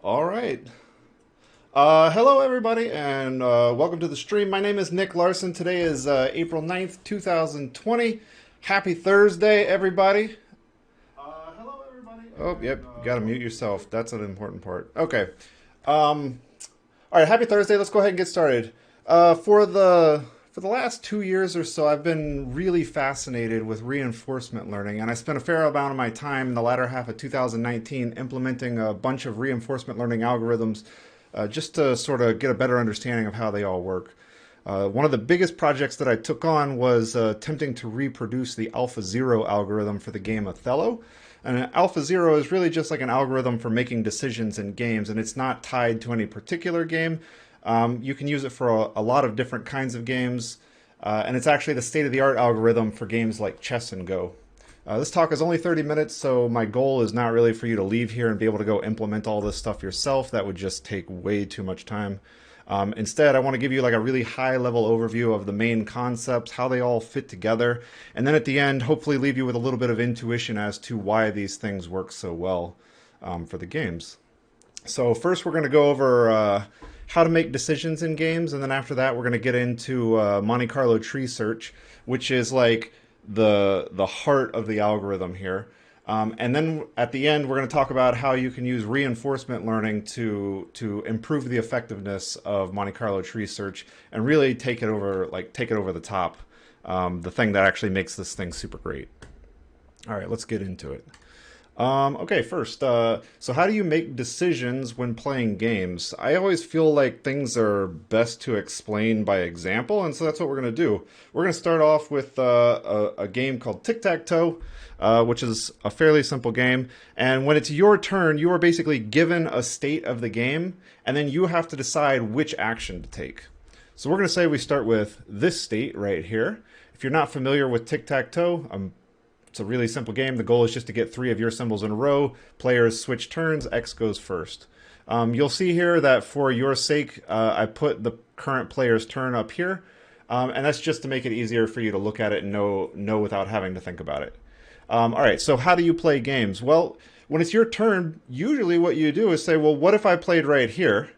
All right. Hello, everybody, and welcome to the stream. My name is Nick Larson. Today is April 9th, 2020. Happy Thursday, everybody. Hello, everybody. Oh, yep. You got to mute yourself. That's an important part. Okay. Um, all right. Happy Thursday. Let's go ahead and get started. For the last 2 years or so, I've been really fascinated with reinforcement learning, and I spent a fair amount of my time in the latter half of 2019 implementing a bunch of reinforcement learning algorithms just to sort of get a better understanding of how they all work. One of the biggest projects that I took on was attempting to reproduce the AlphaZero algorithm for the game Othello. And AlphaZero is really just like an algorithm for making decisions in games, and it's not tied to any particular game. You can use it for a lot of different kinds of games, and it's actually the state-of-the-art algorithm for games like chess and Go. This talk is only 30 minutes, so my goal is not really for you to leave here and be able to go implement all this stuff yourself. That would just take way too much time. Instead, I want to give you like a really high-level overview of the main concepts, how they all fit together, and then at the end, hopefully leave you with a little bit of intuition as to why these things work so well for the games. So first, we're going to go over how to make decisions in games, and then after that, we're going to get into Monte Carlo tree search, which is like the heart of the algorithm here. And then at the end, we're going to talk about how you can use reinforcement learning to improve the effectiveness of Monte Carlo tree search and really take it over the top. The thing that actually makes this thing super great. All right, let's get into it. Okay, first, so how do you make decisions when playing games? I always feel like things are best to explain by example, and so that's what we're going to do. We're going to start off with a game called TicTacToe, which is a fairly simple game. And when it's your turn, you are basically given a state of the game, and then you have to decide which action to take. So we're going to say we start with this state right here. If you're not familiar with TicTacToe, it's a really simple game. The goal is just to get 3 of your symbols in a row. Players switch turns. X goes first. You'll see here that for your sake, I put the current player's turn up here. And that's just to make it easier for you to look at it and know without having to think about it. All right, so how do you play games? Well, when it's your turn, usually what you do is say, well, what if I played right here?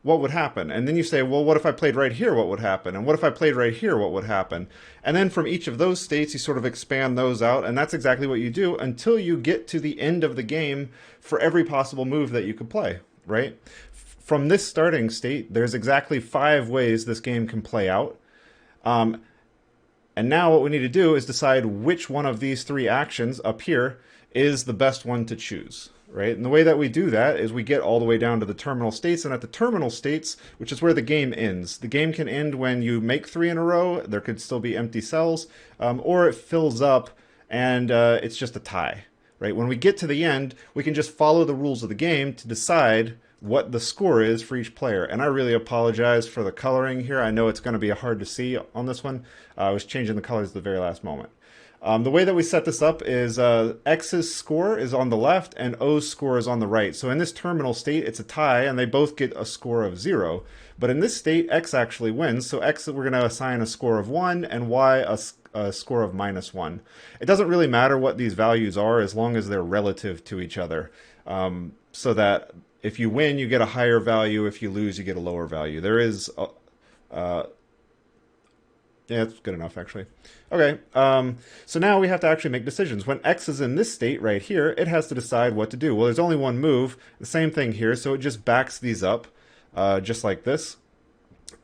What would happen? And then you say, well, what if I played right here? What would happen? And what if I played right here? What would happen? And then from each of those states, you sort of expand those out. And that's exactly what you do until you get to the end of the game for every possible move that you could play, right? From this starting state, there's exactly 5 ways this game can play out. And now what we need to do is decide which one of these 3 actions up here is the best one to choose. Right? And the way that we do that is we get all the way down to the terminal states, and at the terminal states, which is where the game ends. The game can end when you make 3 in a row, there could still be empty cells, or it fills up and it's just a tie. Right? When we get to the end, we can just follow the rules of the game to decide what the score is for each player. And I really apologize for the coloring here. I know it's going to be hard to see on this one. I was changing the colors at the very last moment. The way that we set this up is X's score is on the left and O's score is on the right. So in this terminal state, it's a tie and they both get a score of 0. But in this state, X actually wins. So X, we're going to assign a score of 1 and Y a score of -1. It doesn't really matter what these values are as long as they're relative to each other. So that if you win, you get a higher value. If you lose, you get a lower value. There is yeah, it's good enough, actually. Okay, so now we have to actually make decisions. When X is in this state right here, it has to decide what to do. Well, there's only one move. The same thing here, so it just backs these up, just like this.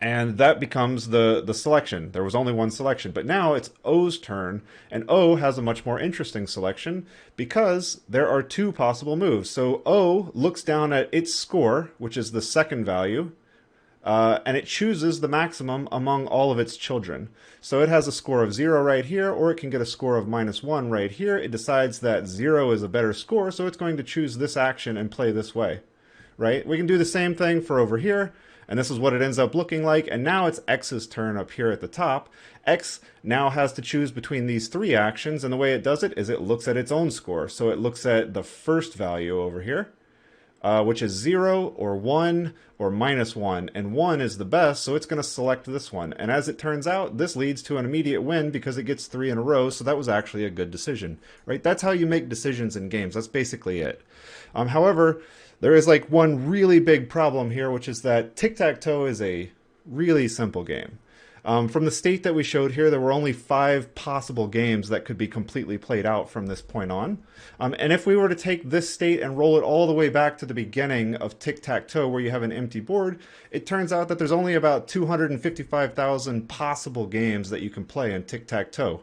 And that becomes the selection. There was only one selection, but now it's O's turn, and O has a much more interesting selection because there are 2 possible moves. So O looks down at its score, which is the second value, and it chooses the maximum among all of its children. So it has a score of 0 right here, or it can get a score of -1 right here. It decides that 0 is a better score, so it's going to choose this action and play this way, right? We can do the same thing for over here, and this is what it ends up looking like. And now it's X's turn up here at the top. X now has to choose between these 3 actions, and the way it does it is it looks at its own score. So it looks at the first value over here, which is 0 or 1 or -1. And 1 is the best, so it's going to select this one. And as it turns out, this leads to an immediate win because it gets 3 in a row, so that was actually a good decision, right? That's how you make decisions in games. That's basically it. However, there is like one really big problem here, which is that tic-tac-toe is a really simple game. From the state that we showed here, there were only 5 possible games that could be completely played out from this point on. And if we were to take this state and roll it all the way back to the beginning of tic-tac-toe, where you have an empty board, it turns out that there's only about 255,000 possible games that you can play in tic-tac-toe.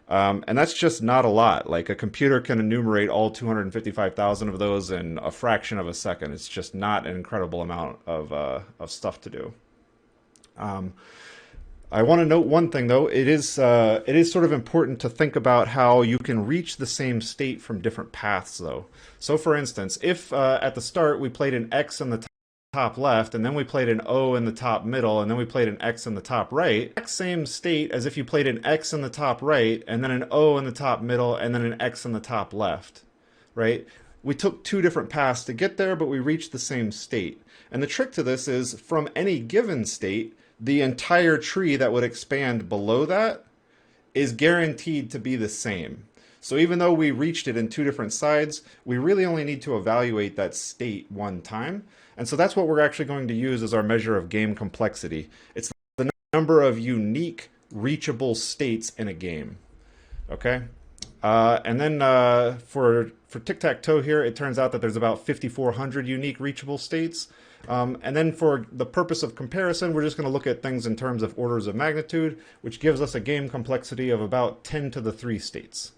And that's just not a lot. Like, a computer can enumerate all 255,000 of those in a fraction of a second. It's just not an incredible amount of stuff to do. I want to note one thing, though. It is sort of important to think about how you can reach the same state from different paths, though. So, for instance, if at the start we played an X in the top left, and then we played an O in the top middle, and then we played an X in the top right, same state as if you played an X in the top right, and then an O in the top middle, and then an X in the top left, right? We took 2 different paths to get there, but we reached the same state. And the trick to this is, from any given state, the entire tree that would expand below that is guaranteed to be the same. So even though we reached it in 2 different sides, we really only need to evaluate that state one time. And so that's what we're actually going to use as our measure of game complexity. It's the number of unique reachable states in a game. Okay? And then for tic-tac-toe here, it turns out that there's about 5,400 unique reachable states. And then for the purpose of comparison, we're just going to look at things in terms of orders of magnitude, which gives us a game complexity of about 10 to the 3 states.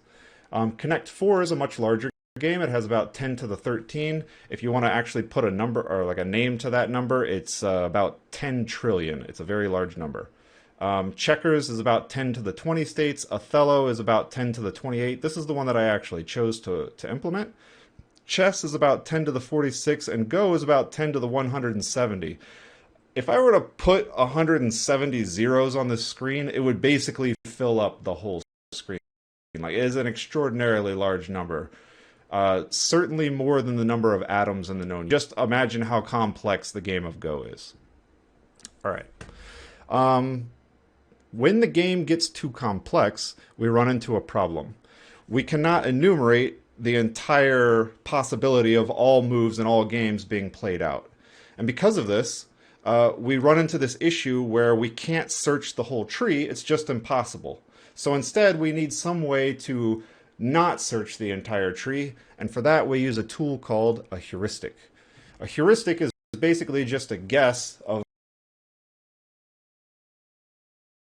Connect 4 is a much larger game. It has about 10 to the 13. If you want to actually put a number or like a name to that number, it's about 10 trillion. It's a very large number. Checkers is about 10 to the 20 states. Othello is about 10 to the 28. This is the one that I actually chose to implement. Chess is about 10 to the 46, and Go is about 10 to the 170. If I were to put 170 zeros on this screen, it would basically fill up the whole screen. Like, it is an extraordinarily large number. Certainly more than the number of atoms in the known. Just imagine how complex the game of Go is. All right. When the game gets too complex, we run into a problem. We cannot enumerate the entire possibility of all moves in all games being played out. And because of this, we run into this issue where we can't search the whole tree. It's just impossible. So instead, we need some way to not search the entire tree. And for that, we use a tool called a heuristic. A heuristic is basically just a guess of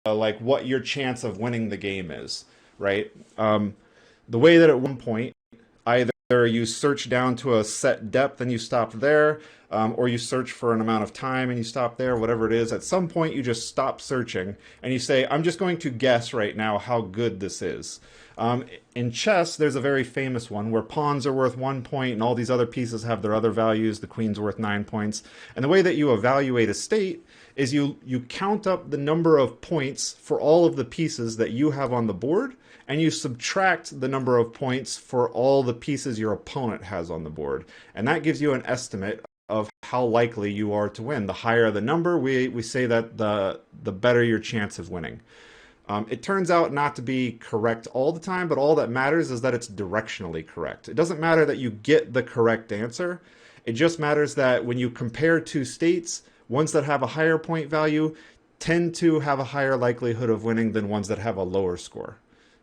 like what your chance of winning the game is, right? The way that at one point, either you search down to a set depth and you stop there, or you search for an amount of time and you stop there, whatever it is. At some point, you just stop searching and you say, I'm just going to guess right now how good this is. In chess, there's a very famous one where pawns are worth 1 point and all these other pieces have their other values. The queen's worth 9 points. And the way that you evaluate a state is you count up the number of points for all of the pieces that you have on the board, and you subtract the number of points for all the pieces your opponent has on the board. And that gives you an estimate of how likely you are to win. The higher the number, we say that the better your chance of winning. It turns out not to be correct all the time, but all that matters is that it's directionally correct. It doesn't matter that you get the correct answer. It just matters that when you compare 2 states, ones that have a higher point value tend to have a higher likelihood of winning than ones that have a lower score.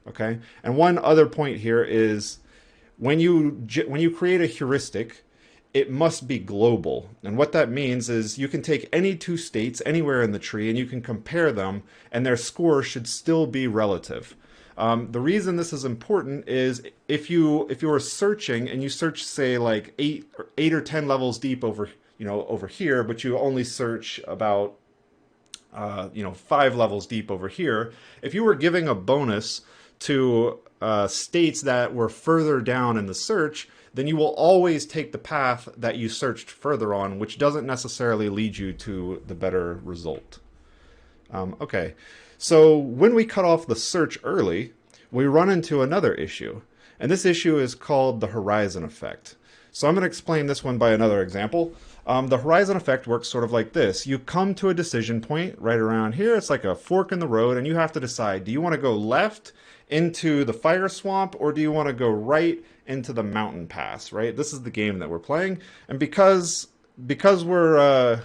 Okay? And one other point here is when you create a heuristic, it must be global. And what that means is you can take any 2 states anywhere in the tree and you can compare them, and their score should still be relative. The reason this is important is if you are searching and you search, say, like 8 or 10 levels deep over here, but you only search about 5 levels deep over here, if you were giving a bonus to states that were further down in the search, then you will always take the path that you searched further on, which doesn't necessarily lead you to the better result. Okay, so when we cut off the search early, we run into another issue. And this issue is called the horizon effect. So I'm going to explain this one by another example. The horizon effect works sort of like this. You come to a decision point right around here. It's like a fork in the road, and you have to decide, do you want to go left into the fire swamp, or do you want to go right into the mountain pass, right? This is the game that we're playing. And because we're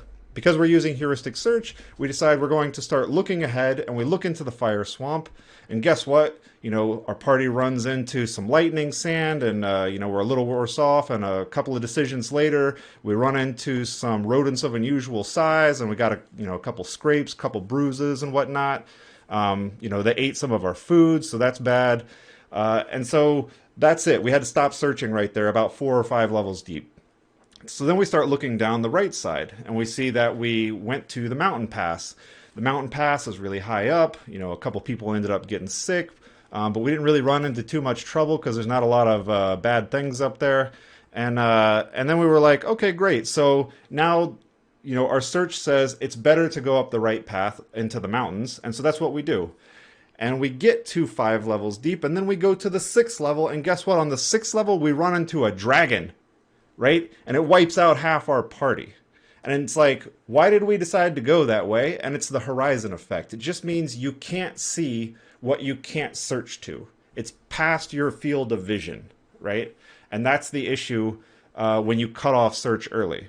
using heuristic search, we decide we're going to start looking ahead, and we look into the fire swamp. And guess what? You know, our party runs into some lightning sand, and you know, we're a little worse off. And a couple of decisions later, we run into some rodents of unusual size, and we got a couple scrapes, couple bruises, and whatnot. You know, they ate some of our food, so that's bad. And so that's it. We had to stop searching right there, about 4 or 5 levels deep. So then we start looking down the right side, and we see that we went to the mountain pass. The mountain pass is really high up. You know, a couple people ended up getting sick, but we didn't really run into too much trouble because there's not a lot of bad things up there. And then we were like, okay, great. So now, you know, our search says it's better to go up the right path into the mountains, and so that's what we do. And we get to 5 levels deep, and then we go to the 6th level, and guess what? On the 6th level, we run into a dragon, right? And it wipes out half our party. And it's like, why did we decide to go that way? And it's the horizon effect. It just means you can't see what you can't search to. It's past your field of vision, right? And that's the issue when you cut off search early.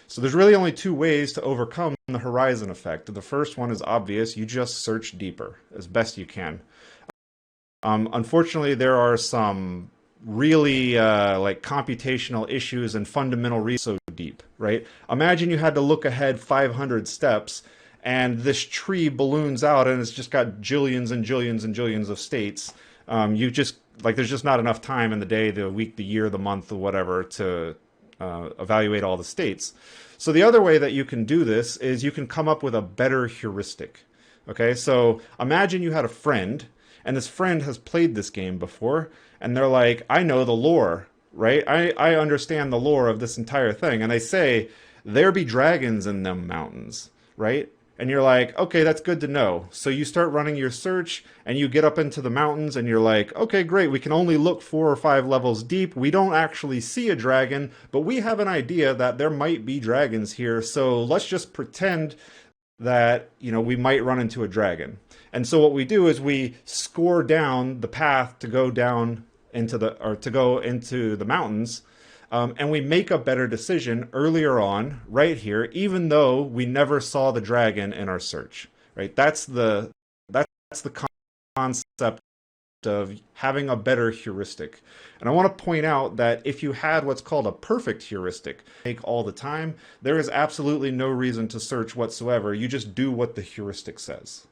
So there's really only 2 ways to overcome the horizon effect. The first one is obvious. You just search deeper as best you can. Unfortunately, there are some really like computational issues and fundamental research so deep, right? Imagine you had to look ahead 500 steps, and this tree balloons out, and it's just got jillions and jillions and jillions of states. You just, like, there's just not enough time in the day, the week, the year, the month, or whatever to evaluate all the states. So the other way that you can do this is you can come up with a better heuristic. Okay, so imagine you had a friend, and this friend has played this game before, and they're like, I know the lore, right? I understand the lore of this entire thing. And they say, there be dragons in them mountains, right? And you're like, okay, that's good to know. So you start running your search, and you get up into the mountains, and you're like, okay, great, we can only look 4 or 5 levels deep. We don't actually see a dragon, but we have an idea that there might be dragons here, so let's just pretend that, you know, we might run into a dragon. And so what we do is we score down the path to go down into the mountains, and we make a better decision earlier on, right here, even though we never saw the dragon in our search. Right? That's the concept of having a better heuristic. And I want to point out that if you had what's called a perfect heuristic, take all the time, there is absolutely no reason to search whatsoever. You just do what the heuristic says.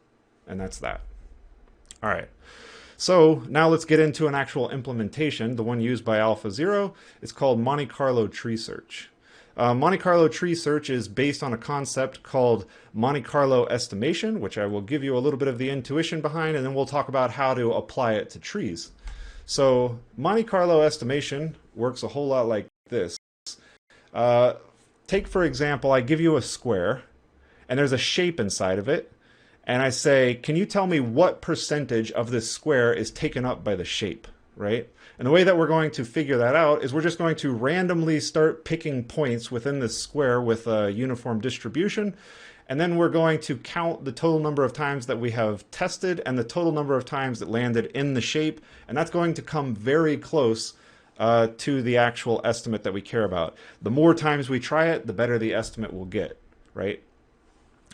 And that's that. All right. So now let's get into an actual implementation. The one used by AlphaZero is called Monte Carlo tree search. Monte Carlo tree search is based on a concept called Monte Carlo estimation, which I will give you a little bit of the intuition behind, and then we'll talk about how to apply it to trees. So Monte Carlo estimation works a whole lot like this. Take, for example, I give you a square, and there's a shape inside of it, and I say, can you tell me what percentage of this square is taken up by the shape, right? And the way that we're going to figure that out is we're just going to randomly start picking points within this square with a uniform distribution, and then we're going to count the total number of times that we have tested and the total number of times that landed in the shape, and that's going to come very close to the actual estimate that we care about. The more times we try it, the better the estimate will get, right?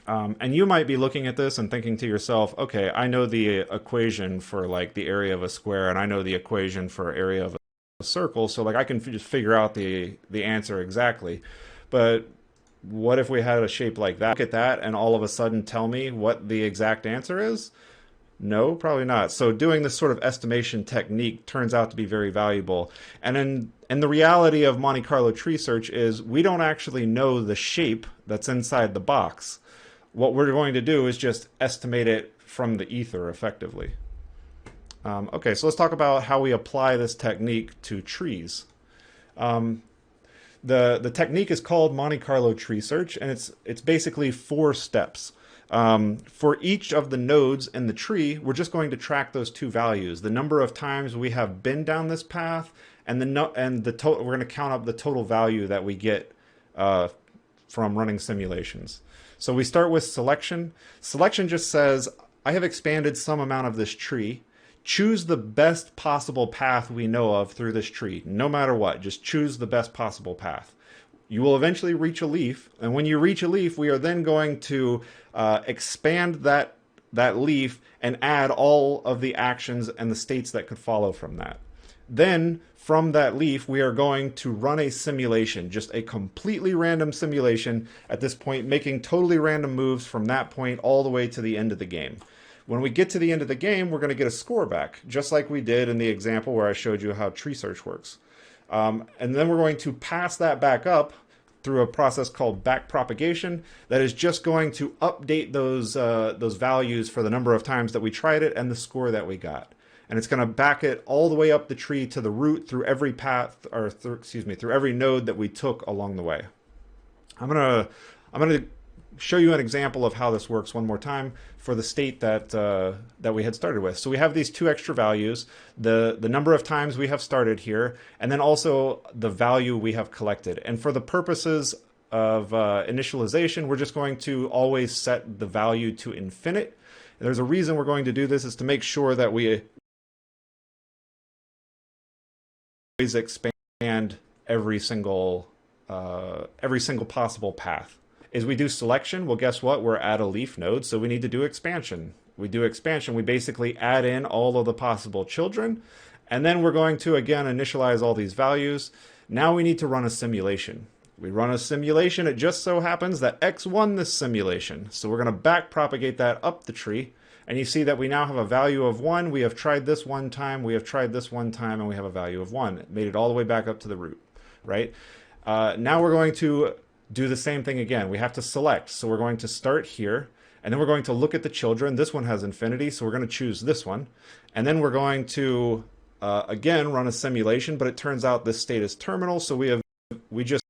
And you might be looking at this and thinking to yourself, okay, I know the equation for like the area of a square, and I know the equation for area of a circle, so like I can just figure out the answer exactly. But what if we had a shape like that? Look at that and all of a sudden tell me what the exact answer is? No, probably not. So doing this sort of estimation technique turns out to be very valuable. And the reality of Monte Carlo tree search is we don't actually know the shape that's inside the box. What we're going to do is just estimate it from the ether effectively. Okay, so let's talk about how we apply this technique to trees. The technique is called Monte Carlo tree search, and it's basically 4 steps. For each of the nodes in the tree, we're just going to track those two values: the number of times we have been down this path, and the total. We're going to count up the total value that we get from running simulations. So we start with selection. Selection just says, I have expanded some amount of this tree. Choose the best possible path we know of through this tree. No matter what, just choose the best possible path. You will eventually reach a leaf, and when you reach a leaf, we are then going to expand that leaf and add all of the actions and the states that could follow from that. Then, from that leaf, we are going to run a simulation, just a completely random simulation at this point, making totally random moves from that point all the way to the end of the game. When we get to the end of the game, we're going to get a score back, just like we did in the example where I showed you how tree search works. And then we're going to pass that back up through a process called backpropagation that is just going to update those values for the number of times that we tried it and the score that we got. And it's going to back it all the way up the tree to the root through every path, or through every node that we took along the way. I'm gonna show you an example of how this works one more time for the state that we had started with. So we have these two extra values, the number of times we have started here, and then also the value we have collected. And for the purposes of initialization, we're just going to always set the value to infinite. And there's a reason we're going to do this, is to make sure that we always expand every single possible path. As we do selection, well, guess what? We're at a leaf node, so we need to do expansion. We do expansion. We basically add in all of the possible children, and then we're going to, again, initialize all these values. Now we need to run a simulation. We run a simulation. It just so happens that X won this simulation, so we're going to backpropagate that up the tree, and you see that we now have a value of 1. We have tried this one time, we have tried this one time, and we have a value of 1. It made it all the way back up to the root, right? Now we're going to do the same thing again. We have to select. So we're going to start here, and then we're going to look at the children. This one has infinity, so we're going to choose this one. And then we're going to, again, run a simulation, but it turns out this state is terminal, so we just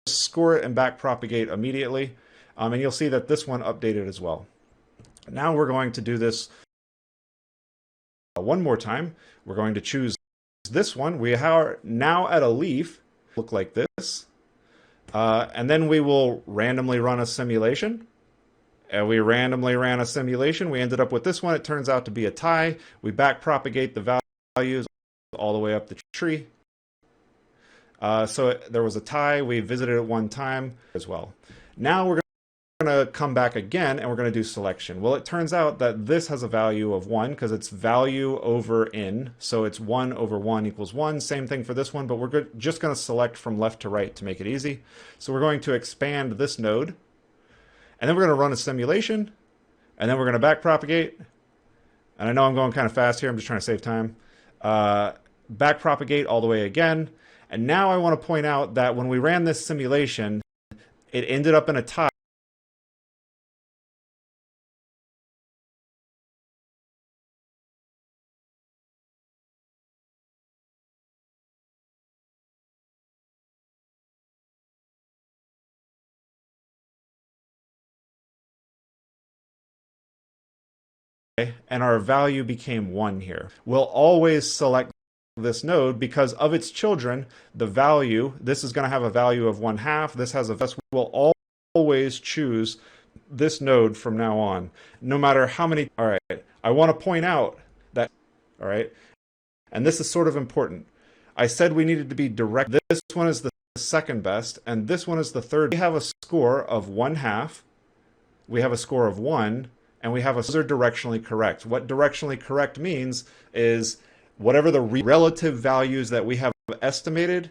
score it and backpropagate immediately. And you'll see that this one updated as well. Now we're going to do this one more time. We're going to choose this one. We are now at a leaf, look like this. And then we will randomly run a simulation. And we randomly ran a simulation. We ended up with this one. It turns out to be a tie. We backpropagate the values all the way up the tree. So there was a tie. We visited it one time as well. Now we're going to come back again, and we're going to do selection. Well, it turns out that this has a value of 1 because it's value over n. So it's 1 over 1 equals 1. Same thing for this one, but we're just going to select from left to right to make it easy. So we're going to expand this node, and then we're going to run a simulation, and then we're going to backpropagate. And I know I'm going kind of fast here. I'm just trying to save time. Backpropagate all the way again. And now I want to point out that when we ran this simulation, it ended up in a tie. And our value became 1 here. We'll always select this node because of its children. The value, this is going to have a value of 1/2. This has a, we'll always choose this node from now on, no matter how many. All right, I want to point out that, all right, and this is sort of important. I said we needed to be direct. This one is the second best, and this one is the third. We have a score of 1/2. We have a score of 1. And we have those are directionally correct. What directionally correct means is whatever the relative values that we have estimated,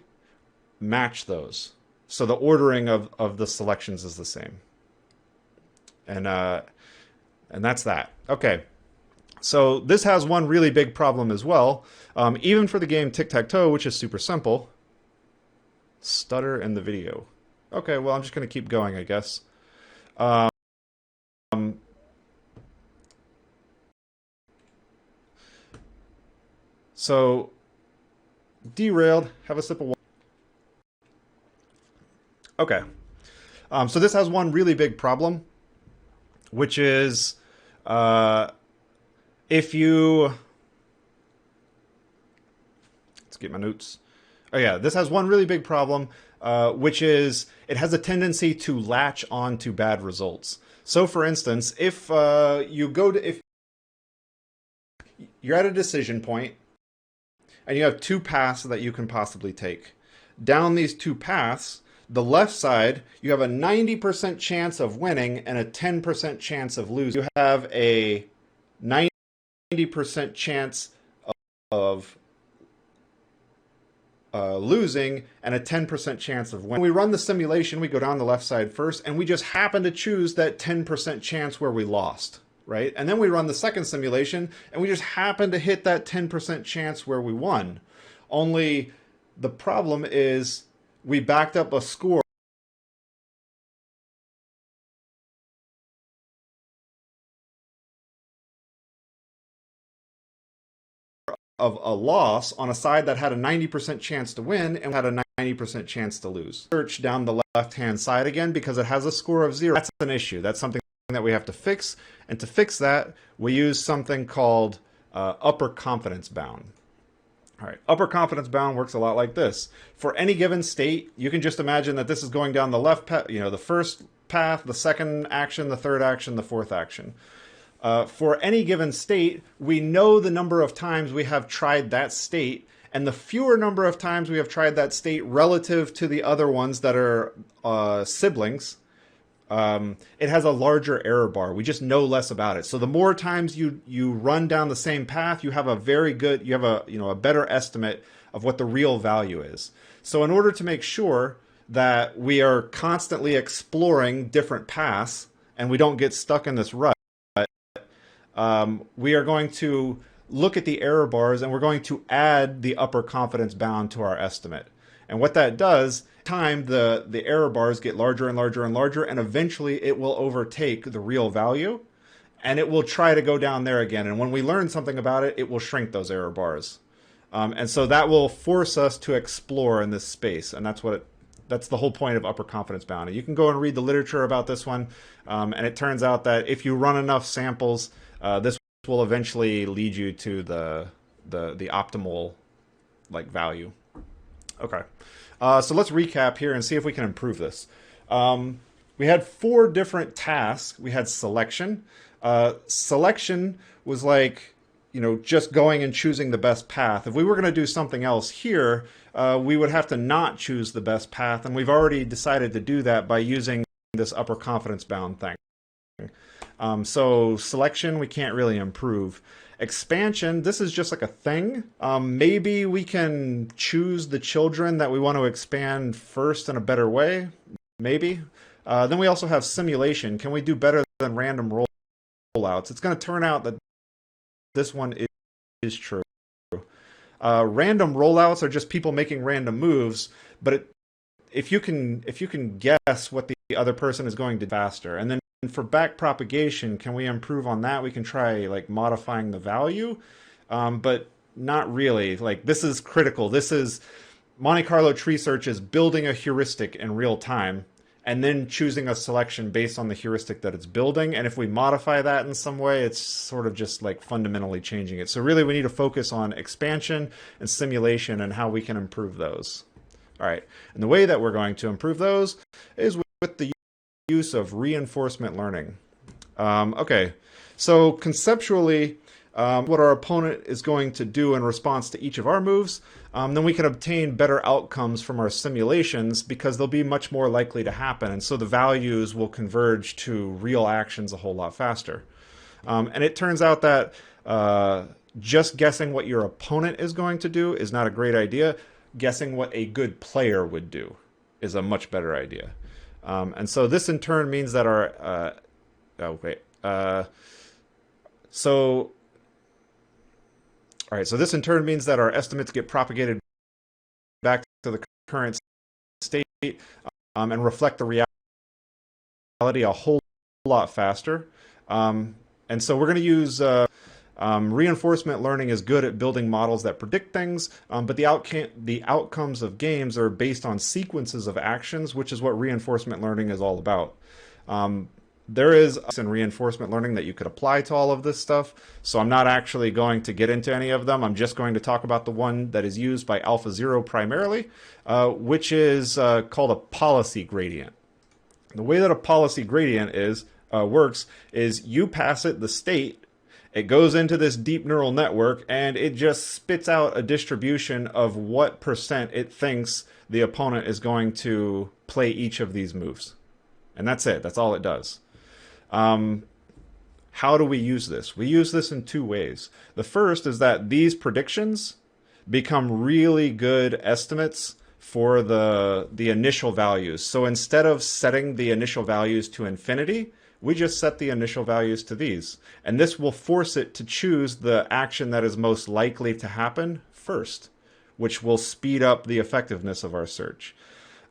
match those. So the ordering of the selections is the same. And that's that. Okay. So this has one really big problem as well. Even for the game TicTacToe, which is super simple. Stutter in the video. Okay, well, I'm just going to keep going, I guess. So, derailed, have a sip of water. Okay, so this has one really big problem. which is if you, let's get my notes. Oh yeah, this has one really big problem, which is it has a tendency to latch on to bad results. So for instance, if if you're at a decision point and you have two paths that you can possibly take. Down these two paths, the left side, you have a 90% chance of winning and a 10% chance of losing. You have a 90% chance of losing and a 10% chance of winning. When we run the simulation, we go down the left side first, and we just happen to choose that 10% chance where we lost, right? And then we run the second simulation, and we just happen to hit that 10% chance where we won. Only the problem is we backed up a score of a loss on a side that had a 90% chance to win and had a 90% chance to lose. Search down the left-hand side again because it has a score of 0. That's an issue. That's something that we have to fix. And to fix that, we use something called upper confidence bound. All right, upper confidence bound works a lot like this. For any given state, you can just imagine that this is going down the left path, the first path, the second action, the third action, the fourth action. For any given state, we know the number of times we have tried that state, and the fewer number of times we have tried that state relative to the other ones that are siblings, it has a larger error bar. We just know less about it. So the more times you run down the same path, you have a a better estimate of what the real value is. So in order to make sure that we are constantly exploring different paths and we don't get stuck in this rut, we are going to look at the error bars and we're going to add the upper confidence bound to our estimate. And what that does, time the error bars get larger and larger and larger, and eventually it will overtake the real value and it will try to go down there again. And when we learn something about it, it will shrink those error bars. And so that will force us to explore in this space. And that's the whole point of upper confidence bound. And you can go and read the literature about this one. And it turns out that if you run enough samples, this will eventually lead you to the optimal value. Okay, so let's recap here and see if we can improve this. We had 4 different tasks. We had selection. Selection was just going and choosing the best path. If we were going to do something else here, we would have to not choose the best path, and we've already decided to do that by using this upper confidence bound thing. So selection, we can't really improve. Expansion, this is just like a thing. Maybe we can choose the children that we want to expand first in a better way. Maybe. Then we also have simulation. Can we do better than random rollouts? It's going to turn out that this one is true. Random rollouts are just people making random moves, but if you can guess what the other person is going to do faster. And then for backpropagation, can we improve on that? We can try modifying the value, but not really. This is critical. This is Monte Carlo tree search is building a heuristic in real time and then choosing a selection based on the heuristic that it's building. And if we modify that in some way, it's sort of just fundamentally changing it. So really we need to focus on expansion and simulation and how we can improve those. All right. And the way that we're going to improve those is with the use of reinforcement learning. Okay, so conceptually, what our opponent is going to do in response to each of our moves, then we can obtain better outcomes from our simulations because they'll be much more likely to happen, and so the values will converge to real actions a whole lot faster. And it turns out that just guessing what your opponent is going to do is not a great idea. Guessing what a good player would do is a much better idea. And so this in turn means that our so this in turn means that our estimates get propagated back to the current state and reflect the reality a whole lot faster. And so we're going to use reinforcement learning is good at building models that predict things, but the outcomes of games are based on sequences of actions, which is what reinforcement learning is all about. There is in reinforcement learning that you could apply to all of this stuff. So I'm not actually going to get into any of them. I'm just going to talk about the one that is used by AlphaZero primarily, which is called a policy gradient. The way that a policy gradient works is you pass it the state, it goes into this deep neural network, and it just spits out a distribution of what percent it thinks the opponent is going to play each of these moves. And that's it. That's all it does. How do we use this? We use this in two ways. The first is that these predictions become really good estimates for the initial values. So instead of setting the initial values to infinity, we just set the initial values to these. And this will force it to choose the action that is most likely to happen first, which will speed up the effectiveness of our search.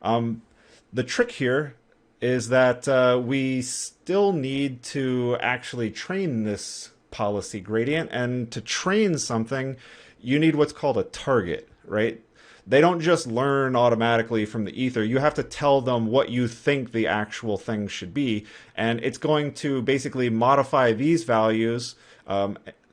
The trick here is that we still need to actually train this policy gradient. And to train something, you need what's called a target, right? They don't just learn automatically from the ether. You have to tell them what you think the actual thing should be. And it's going to basically modify these values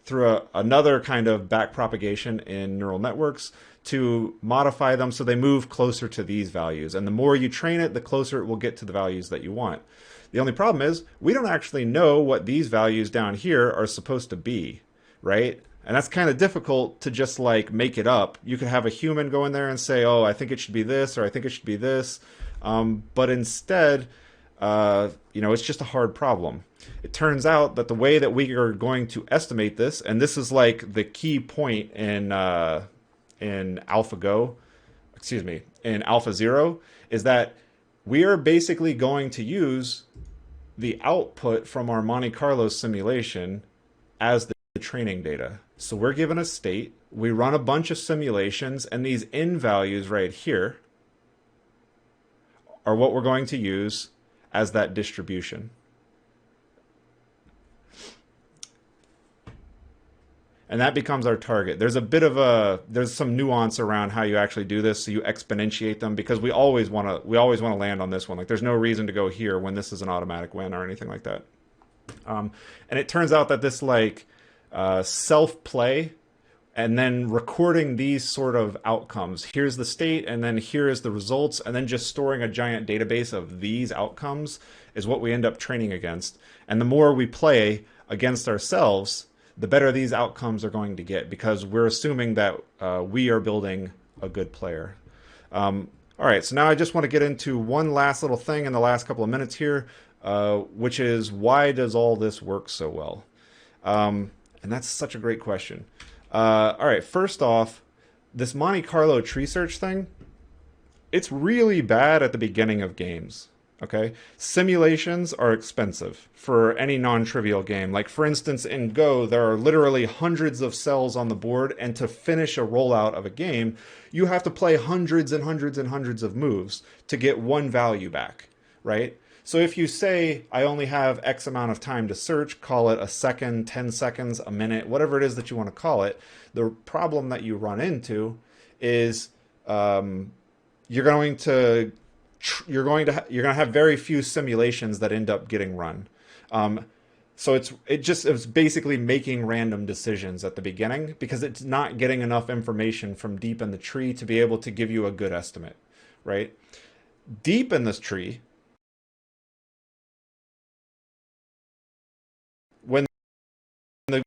through another kind of backpropagation in neural networks to modify them so they move closer to these values. And the more you train it, the closer it will get to the values that you want. The only problem is we don't actually know what these values down here are supposed to be, right? And that's kind of difficult to just like make it up. You could have a human go in there and say, oh, I think it should be this, or I think it should be this. But instead, it's just a hard problem. It turns out that the way that we are going to estimate this, and this is like the key point in AlphaZero, is that we are basically going to use the output from our Monte Carlo simulation as the training data. So we're given a state, we run a bunch of simulations, and these in values right here are what we're going to use as that distribution. And that becomes our target. There's there's some nuance around how you actually do this. So you exponentiate them, because we always want to land on this one. Like there's no reason to go here when this is an automatic win or anything like that. And it turns out that this self-play and then recording these sort of outcomes. Here's the state, and then here is the results, and then just storing a giant database of these outcomes is what we end up training against. And the more we play against ourselves, the better these outcomes are going to get, because we're assuming that we are building a good player. All right, so now I just want to get into one last little thing in the last couple of minutes here, which is why does all this work so well? And that's such a great question. All right, first off, this Monte Carlo tree search thing, it's really bad at the beginning of games. Okay, simulations are expensive for any non-trivial game. Like for instance, in Go, there are literally hundreds of cells on the board, and to finish a rollout of a game, you have to play hundreds and hundreds and hundreds of moves to get one value back, right? So if you say, I only have X amount of time to search, call it a second, 10 seconds, a minute, whatever it is that you want to call it, the problem that you run into is you're going to have very few simulations that end up getting run. So it's basically making random decisions at the beginning, because it's not getting enough information from deep in the tree to be able to give you a good estimate, right? Deep in this tree, when the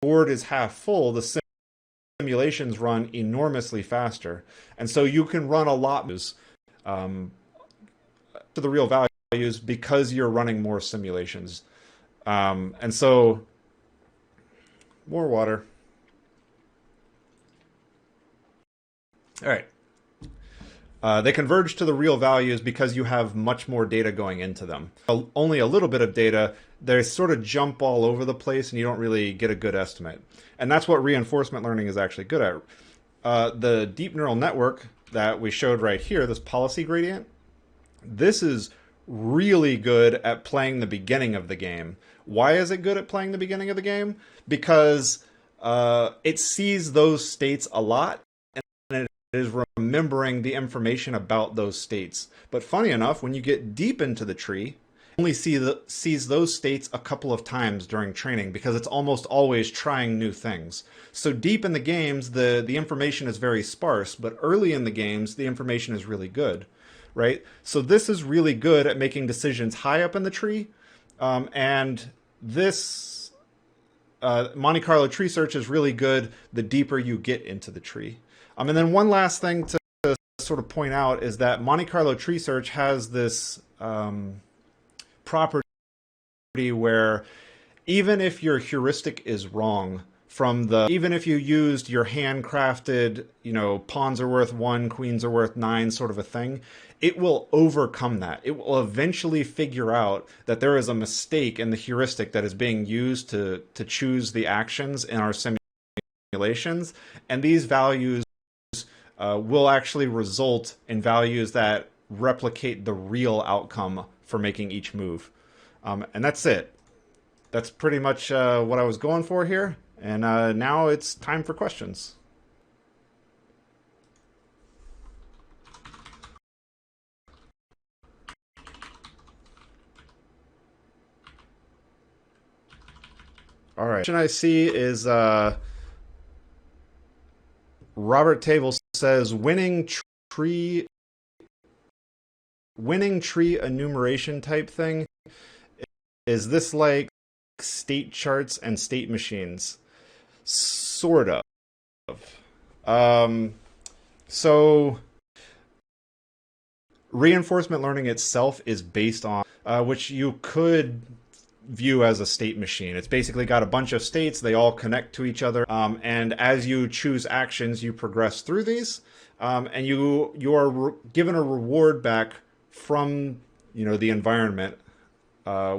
board is half full, the simulations run enormously faster. And so you can run a lot to the real values because you're running more simulations. And so, more water. All right. They converge to the real values because you have much more data going into them. Only a little bit of data, they sort of jump all over the place and you don't really get a good estimate. And that's what reinforcement learning is actually good at. The deep neural network that we showed right here, this policy gradient, this is really good at playing the beginning of the game. Why is it good at playing the beginning of the game? Because it sees those states a lot, and it is remembering the information about those states. But funny enough, when you get deep into the tree, only sees those states a couple of times during training because it's almost always trying new things. So deep in the games, the information is very sparse, but early in the games, the information is really good, right? So this is really good at making decisions high up in the tree, and this Monte Carlo tree search is really good the deeper you get into the tree. And then one last thing to sort of point out is that Monte Carlo tree search has this property where even if your heuristic is wrong even if you used your handcrafted, pawns are worth 1, queens are worth 9 sort of a thing, it will overcome that. It will eventually figure out that there is a mistake in the heuristic that is being used to choose the actions in our simulations, and these values will actually result in values that replicate the real outcome for making each move. And that's it. That's pretty much what I was going for here. And now it's time for questions. All right. Question I see is Robert Table says winning tree enumeration type thing. Is this like state charts and state machines? Sort of. So reinforcement learning itself is based on which you could view as a state machine. It's basically got a bunch of states, they all connect to each other, and as you choose actions, you progress through these, and you are given a reward back from the environment,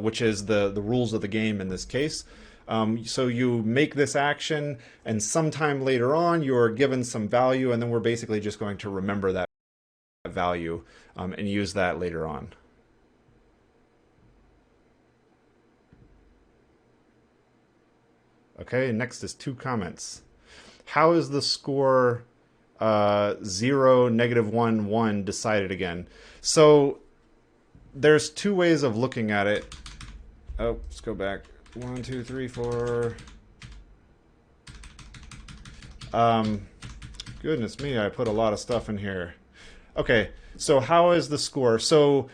which is the rules of the game in this case. So you make this action, and sometime later on, you're given some value, and then we're basically just going to remember that value and use that later on. Okay, next is 2 comments. How is the score 0, -1, 1 decided again? So there's 2 ways of looking at it. Oh, let's go back. 1, 2, 3, 4. Goodness me, I put a lot of stuff in here. Okay, so how is the score? So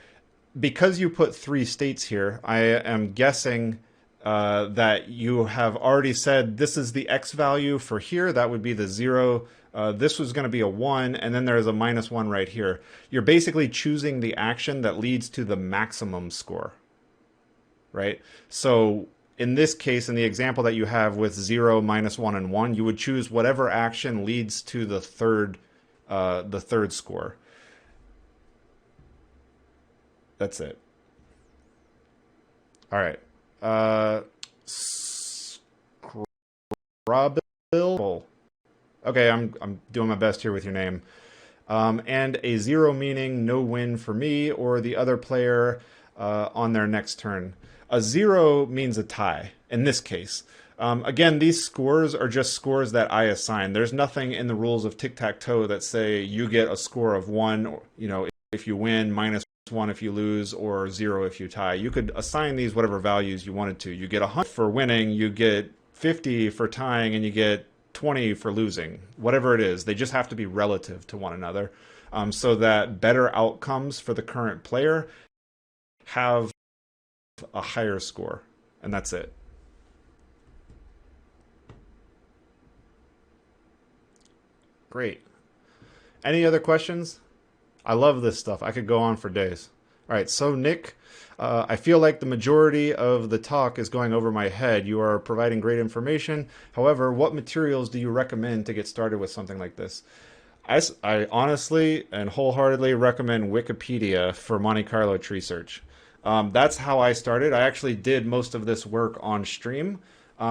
because you put 3 states here, I am guessing that you have already said this is the X value for here. That would be the 0. This was going to be a 1, and then there's a -1 right here. You're basically choosing the action that leads to the maximum score, right? So in this case, in the example that you have with 0, -1, and 1, you would choose whatever action leads to the third score. That's it. All right. Scrubble. Okay, I'm doing my best here with your name. And a 0 meaning no win for me or the other player on their next turn. A 0 means a tie in this case. Again, these scores are just scores that I assign. There's nothing in the rules of tic-tac-toe that say you get a score of 1, if you win, -1 if you lose, or 0 if you tie. You could assign these whatever values you wanted to. You get 100 for winning, you get 50 for tying, and you get 20 for losing. Whatever it is, they just have to be relative to one another, so that better outcomes for the current player have a higher score, and that's it. Great. Any other questions? I love this stuff. I could go on for days. All right, so Nick, I feel like the majority of the talk is going over my head. You are providing great information. However, what materials do you recommend to get started with something like this? I honestly and wholeheartedly recommend Wikipedia for Monte Carlo tree search. That's how I started. I actually did most of this work on stream.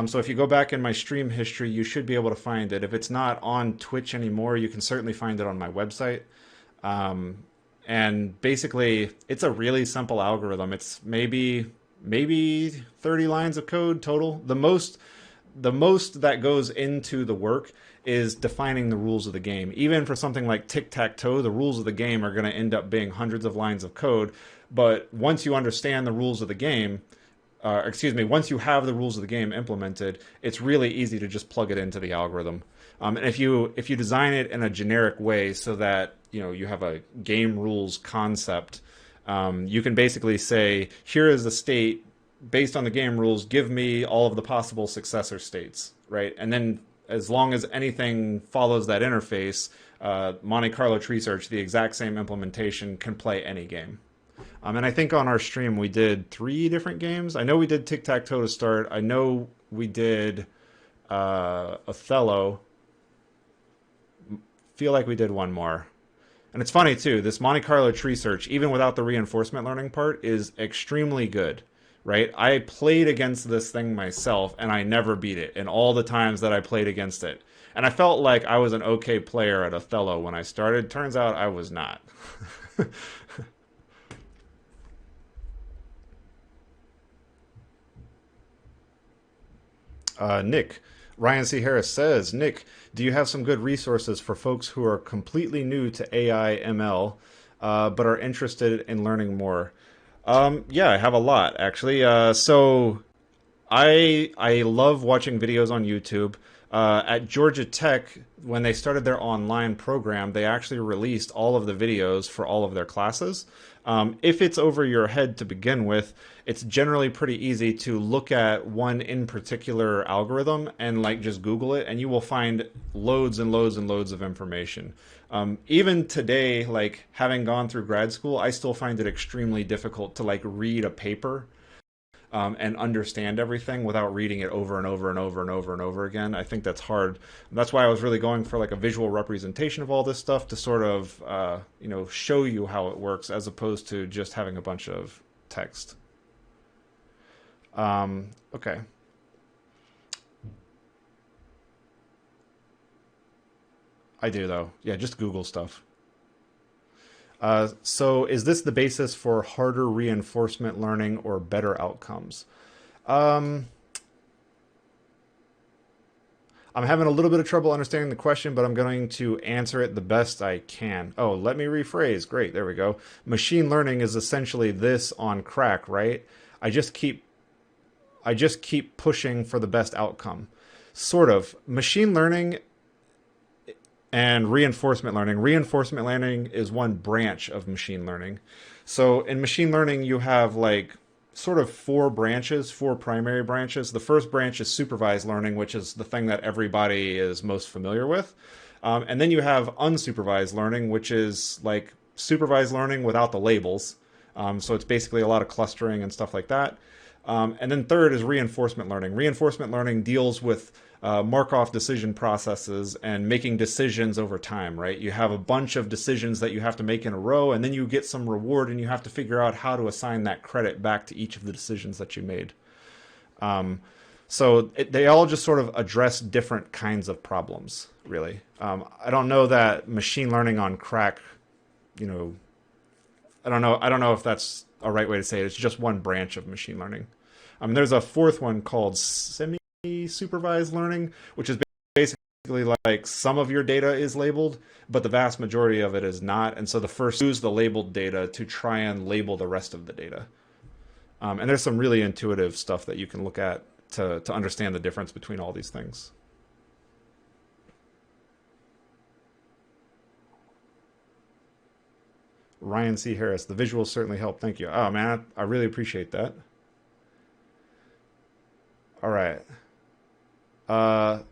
So if you go back in my stream history, you should be able to find it. If it's not on Twitch anymore, you can certainly find it on my website. And basically, it's a really simple algorithm. It's maybe 30 lines of code total. The most that goes into the work is defining the rules of the game. Even for something like tic-tac-toe, the rules of the game are going to end up being hundreds of lines of code. But once you understand the rules of the game, excuse me, once you have the rules of the game implemented, it's really easy to just plug it into the algorithm. And if you design it in a generic way so that you have a game rules concept, you can basically say, here is the state based on the game rules. Give me all of the possible successor states, right? And then as long as anything follows that interface, Monte Carlo tree search, the exact same implementation, can play any game. And I think on our stream we did 3 different games. I know we did tic-tac-toe to start. I know we did Othello. Feel like we did one more. And it's funny too, this Monte Carlo tree search, even without the reinforcement learning part, is extremely good, right? I played against this thing myself and I never beat it in all the times that I played against it. And I felt like I was an okay player at Othello when I started. Turns out I was not. Nick, Ryan C. Harris says, Nick, do you have some good resources for folks who are completely new to AI ML, but are interested in learning more? Yeah, I have a lot actually. So I love watching videos on YouTube. At Georgia Tech, when they started their online program, they actually released all of the videos for all of their classes. If it's over your head to begin with, it's generally pretty easy to look at one in particular algorithm and like just Google it, and you will find loads and loads and loads of information. Even today, like having gone through grad school, I still find it extremely difficult to like read a paper and understand everything without reading it over and over and over and over and over again. I think that's hard. That's why I was really going for like a visual representation of all this stuff to sort of, show you how it works as opposed to just having a bunch of text. Okay. I do though. Yeah, just Google stuff. So is this the basis for harder reinforcement learning or better outcomes? Um, I'm having a little bit of trouble understanding the question, but I'm going to answer it the best I can. Oh, let me rephrase. Great, there we go. Machine learning is essentially this on crack, right? I just keep I just keep pushing for the best outcome. Sort of. Machine learning and reinforcement learning. Reinforcement learning is one branch of machine learning. So in machine learning, you have like sort of 4 branches, 4 primary branches. The first branch is supervised learning, which is the thing that everybody is most familiar with. And then you have unsupervised learning, which is like supervised learning without the labels. So it's basically a lot of clustering and stuff like that. And then third is reinforcement learning. Reinforcement learning deals with Markov decision processes and making decisions over time, right? You have a bunch of decisions that you have to make in a row, and then you get some reward, and you have to figure out how to assign that credit back to each of the decisions that you made. They all just sort of address different kinds of problems, really. I don't know that machine learning on crack, you know, I don't know if that's a right way to say it. It's just one branch of machine learning. There's a fourth one called semi-supervised learning, which is basically like some of your data is labeled, but the vast majority of it is not. And so the first use the labeled data to try and label the rest of the data. And there's some really intuitive stuff that you can look at to understand the difference between all these things. Ryan C. Harris, the visuals certainly help. Thank you. Oh man, I really appreciate that. All right. Uh,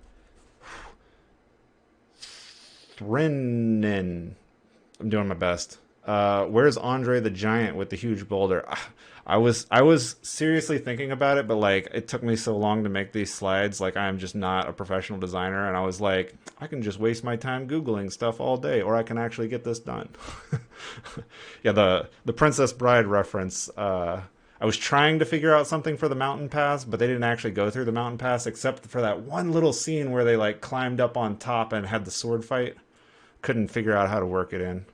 Thrennen. I'm doing my best. Where's Andre the Giant with the huge boulder? I was seriously thinking about it, but like it took me so long to make these slides. Like I'm just not a professional designer, and I was like, I can just waste my time Googling stuff all day, or I can actually get this done. Yeah, the Princess Bride reference. I was trying to figure out something for the mountain pass, but they didn't actually go through the mountain pass except for that one little scene where they like climbed up on top and had the sword fight. Couldn't figure out how to work it in.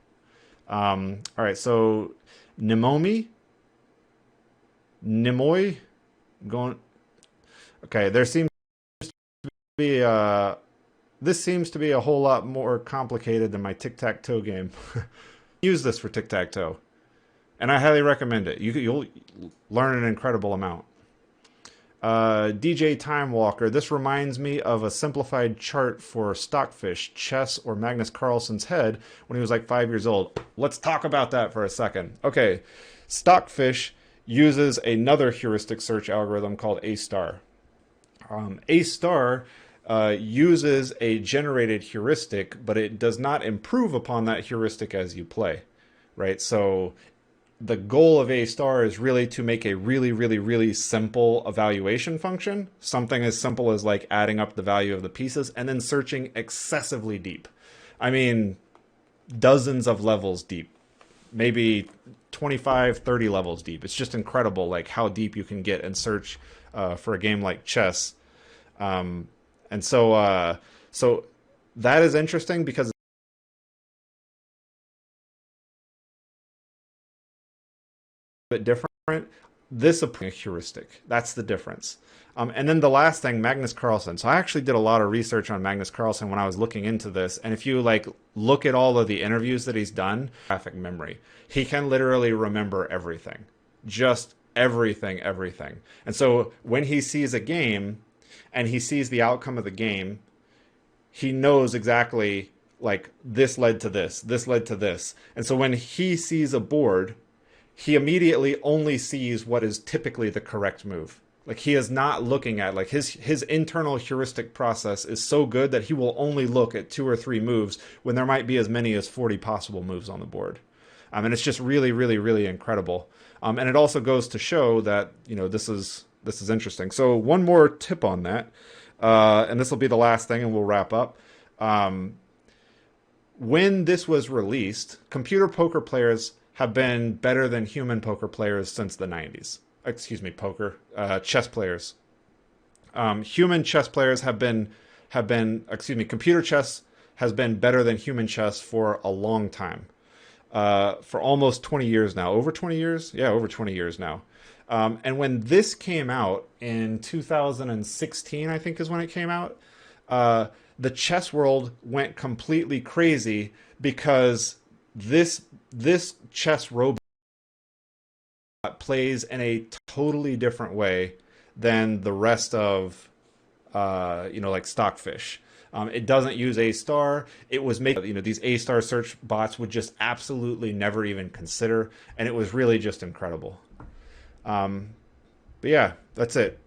All right, so Nemomi, Nimoy, going. Okay, there seems to be This seems to be a whole lot more complicated than my tic-tac-toe game. Use this for tic-tac-toe, and I highly recommend it. You'll learn an incredible amount. DJ Time Walker. This reminds me of a simplified chart for Stockfish, Chess, or Magnus Carlsen's head when he was like 5 years old. Let's talk about that for a second. Okay, Stockfish uses another heuristic search algorithm called A-star. A-star uses a generated heuristic, but it does not improve upon that heuristic as you play, right? So the goal of A-star is really to make a really simple evaluation function. Something as simple as like adding up the value of the pieces and then searching excessively deep. I mean, dozens of levels deep, maybe 25, 30 levels deep. It's just incredible like how deep you can get and search for a game like chess. And so that is interesting because bit different. This a heuristic. That's the difference. And then the last thing, Magnus Carlsen. So I actually did a lot of research on Magnus Carlsen when I was looking into this. And if you like look at all of the interviews that he's done, graphic memory, he can literally remember everything, just everything. And so when he sees a game and he sees the outcome of the game, he knows exactly like this led to this, this led to this. And so when he sees a board, he immediately only sees what is typically the correct move. Like he is not looking at like his internal heuristic process is so good that he will only look at 2 or 3 moves when there might be as many as 40 possible moves on the board. And it's just really incredible. And it also goes to show that, you know, this is interesting. So one more tip on that, and this will be the last thing and we'll wrap up. When this was released, computer poker players have been better than human poker players since the 90s. Excuse me, chess players. Human chess players computer chess has been better than human chess for a long time. For almost 20 years now. Over 20 years? Yeah, over 20 years now. And when this came out in 2016, I think is when it came out, the chess world went completely crazy because this chess robot plays in a totally different way than the rest of like Stockfish. It doesn't use A-star. It was making, these A-star search bots would just absolutely never even consider, and it was really just incredible. But yeah, that's it.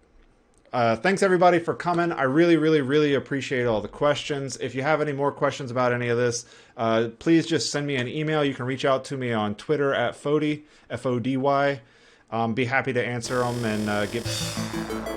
Thanks everybody for coming. I really appreciate all the questions. If you have any more questions about any of this, please just send me an email. You can reach out to me on Twitter at Fody, Fody. Be happy to answer them and get...